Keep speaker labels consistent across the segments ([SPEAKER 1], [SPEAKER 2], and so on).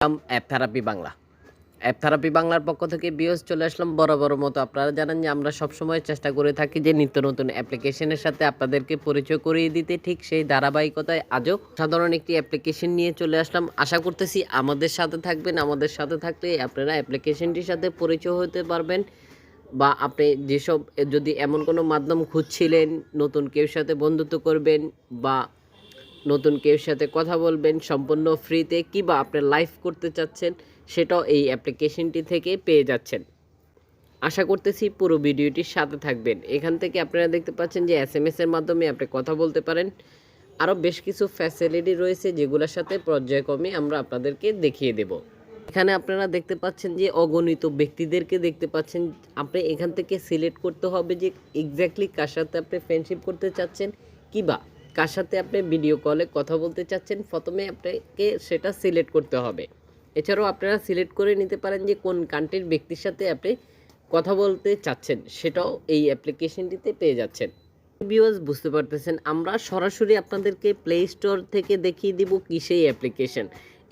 [SPEAKER 1] App therapy Bangla. App therapy বাংলার পক্ষ থেকে চলে আসলাম বরাবর মতো। আপনারা জানেন যে আমরা সবসময় চেষ্টা করে থাকি যে নিত্য নতুন অ্যাপ্লিকেশনের সাথে আপনাদেরকে পরিচয় করিয়ে দিতে। ঠিক সেই ধারাবাহিকতায় আজও সাধারণ একটি অ্যাপ্লিকেশন নিয়ে চলে আসলাম। আশা করতেছি আমাদের সাথে থাকবেন। আমাদের সাথে থাকলে আপনারা অ্যাপ্লিকেশনটির সাথে পরিচয় হতে পারবেন, বা আপনি যেসব যদি এমন কোনো মাধ্যম খুঁজছিলেন, নতুন কেউ সাথে বন্ধুত্ব করবেন বা নতুন কেউ সাথে কথা বলবেন সম্পূর্ণ ফ্রিতে, কিংবা আপনি লাইভ করতে চাচ্ছেন, সেটাও এই অ্যাপ্লিকেশনটি থেকে পেয়ে যাচ্ছেন। আশা করতেছি পুরো ভিডিওটির সাথে থাকবেন। এখান থেকে আপনারা দেখতে পাচ্ছেন যে এসএমএসের মাধ্যমে আপনি কথা বলতে পারেন। আরও বেশ কিছু ফ্যাসিলিটি রয়েছে যেগুলোর সাথে পর্যায়ক্রমে আমরা আপনাদেরকে দেখিয়ে দেব। এখানে আপনারা দেখতে পাচ্ছেন যে অগণিত ব্যক্তিদেরকে দেখতে পাচ্ছেন। আপনি এখান থেকে সিলেক্ট করতে হবে যে এক্স্যাক্টলি কার সাথে আপনি ফ্রেন্ডশিপ করতে চাচ্ছেন, কিংবা কার সাথে আপনি ভিডিও কলে কথা বলতে চাচ্ছেন। প্রথমে আপনাকে সেটা সিলেক্ট করতে হবে। এছাড়াও আপনারা সিলেক্ট করে নিতে পারেন যে কোন কান্ট্রির ব্যক্তির সাথে আপনি কথা বলতে চাচ্ছেন, সেটাও এই অ্যাপ্লিকেশনটিতে পেয়ে যাচ্ছেন। ভিউয়ার্স, বুঝতে পারতেছেন আমরা সরাসরি আপনাদেরকে প্লে স্টোর থেকে দেখিয়ে দিব কি সেই অ্যাপ্লিকেশন।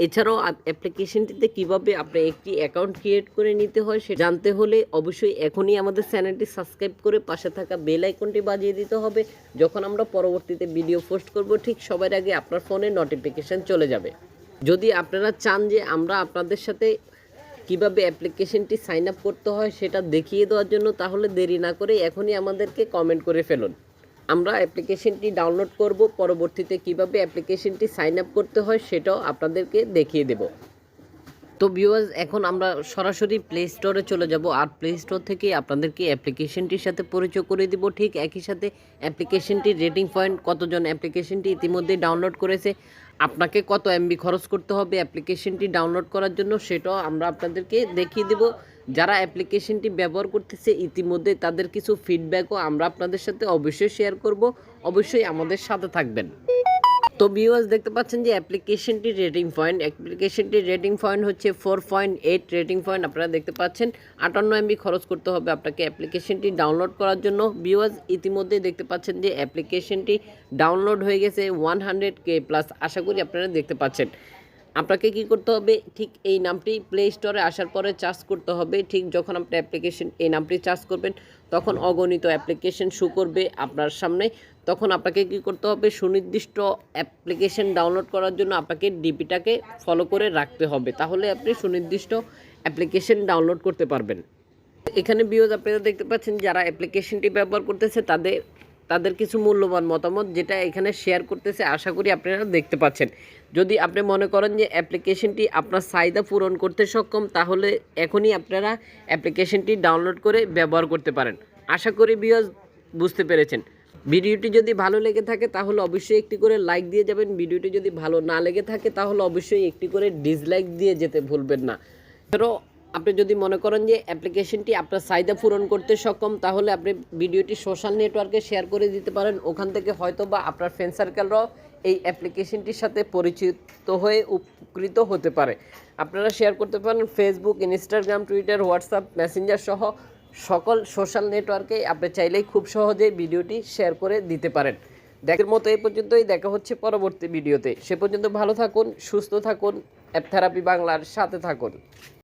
[SPEAKER 1] এছাড়াও অ্যাপ্লিকেশনটিতে কিভাবে আপনি একটি অ্যাকাউন্ট ক্রিয়েট করে নিতে হয় সে জানতে হলে অবশ্যই এখনই আমাদের চ্যানেলটি সাবস্ক্রাইব করে পাশে থাকা বেল আইকনটি বাজিয়ে দিতে হবে। যখন আমরা পরবর্তীতে ভিডিও পোস্ট করব ঠিক সবার আগে আপনার ফোনে নোটিফিকেশান চলে যাবে। যদি আপনারা চান যে আমরা আপনাদের সাথে কিভাবে অ্যাপ্লিকেশনটি সাইন আপ করতে হয় সেটা দেখিয়ে দেওয়ার জন্য, তাহলে দেরি না করে এখনই আমাদেরকে কমেন্ট করে ফেলুন। আমরা অ্যাপ্লিকেশনটি ডাউনলোড করব, পরবর্তীতে কিভাবে অ্যাপ্লিকেশনটি সাইন আপ করতে হয় সেটাও আপনাদেরকে দেখিয়ে দেব। তো ভিউয়ার্স, এখন আমরা সরাসরি প্লে স্টোরে চলে যাব, আর প্লে স্টোর থেকে আপনাদেরকে অ্যাপ্লিকেশনটির সাথে পরিচয় করে দিব। ঠিক একই সাথে অ্যাপ্লিকেশনটির রেটিং পয়েন্ট, কতজন অ্যাপ্লিকেশনটি ইতিমধ্যে ডাউনলোড করেছে, আপনাকে কত এমবি খরচ করতে হবে অ্যাপ্লিকেশনটি ডাউনলোড করার জন্য, সেটাও আমরা আপনাদেরকে দেখিয়ে দেব। যারা অ্যাপ্লিকেশনটি ব্যবহার করতেছে ইতিমধ্যে তাদের কিছু ফিডব্যাকও আমরা আপনাদের সাথে অবশ্যই শেয়ার করব। অবশ্যই আমাদের সাথে থাকবেন। তো ভিউয়ার্স, দেখতে পাচ্ছেন যে অ্যাপ্লিকেশনটির রেটিং পয়েন্ট হচ্ছে 4.8 রেটিং পয়েন্ট। আপনারা দেখতে পাচ্ছেন 58 এমবি খরচ করতে হবে আপনাকে অ্যাপ্লিকেশনটি ডাউনলোড করার জন্য। ভিউয়ার্স, ইতিমধ্যে দেখতে পাচ্ছেন যে অ্যাপ্লিকেশনটি ডাউনলোড হয়ে গেছে 100K প্লাস। আশা করি আপনারা দেখতে পাচ্ছেন। আপনাকে কি করতে হবে, ঠিক এই নামটি প্লে স্টোরে আসার পরে চার্জ করতে হবে। ঠিক যখন আপনি এই নামটি চার্জ করবেন তখন অগণিত অ্যাপ্লিকেশন শো করবে আপনার সামনে। তখন আপনাকে কি করতে হবে, সুনির্দিষ্ট অ্যাপ্লিকেশন ডাউনলোড করার জন্য আপনাকে ডিপিটাকে ফলো করে রাখতে হবে, তাহলে আপনি সুনির্দিষ্ট অ্যাপ্লিকেশন ডাউনলোড করতে পারবেন। এখানে ভিউয়ার্স, আপনারা দেখতে পাচ্ছেন যারা অ্যাপ্লিকেশনটি ব্যবহার করতেছে তাদের কিছু মূল্যবান মতামত যেটা এখানে শেয়ার করতেছে। আশা করি আপনারা দেখতে পাচ্ছেন। যদি আপনি মনে করেন যে অ্যাপ্লিকেশনটি আপনার চাহিদা পূরণ করতে সক্ষম, তাহলে এখনই আপনারা অ্যাপ্লিকেশনটি ডাউনলোড করে ব্যবহার করতে পারেন। আশা করি ভিউয়ার্স বুঝতে পেরেছেন। ভিডিওটি যদি ভালো লেগে থাকে তাহলে অবশ্যই একটি করে লাইক দিয়ে যাবেন। ভিডিওটি যদি ভালো না লেগে থাকে তাহলে অবশ্যই একটি করে ডিসলাইক দিয়ে যেতে ভুলবেন না। এছাড়াও আপনি যদি মনে করেন যে অ্যাপ্লিকেশনটি আপনার চাহিদা পূরণ করতে সক্ষম, তাহলে আপনি ভিডিওটি সোশ্যাল নেটওয়ার্কে শেয়ার করে দিতে পারেন। ওখান থেকে হয়তো বা আপনার ফ্রেন্ড সার্কেলরাও এই অ্যাপ্লিকেশনটির সাথে পরিচিত হয়ে উপকৃত হতে পারে। আপনারা শেয়ার করতে পারেন Facebook, Instagram, Twitter, WhatsApp, Messenger সহ সকল সোশ্যাল নেটওয়ার্কে আপনি চাইলেই খুব সহজেই ভিডিওটি শেয়ার করে দিতে পারেন। দেখার মতো এই পর্যন্তই। দেখা হচ্ছে পরবর্তী ভিডিওতে। সে পর্যন্ত ভালো থাকুন, সুস্থ থাকুন, অ্যাপ থেরাপি বাংলার সাথে থাকুন।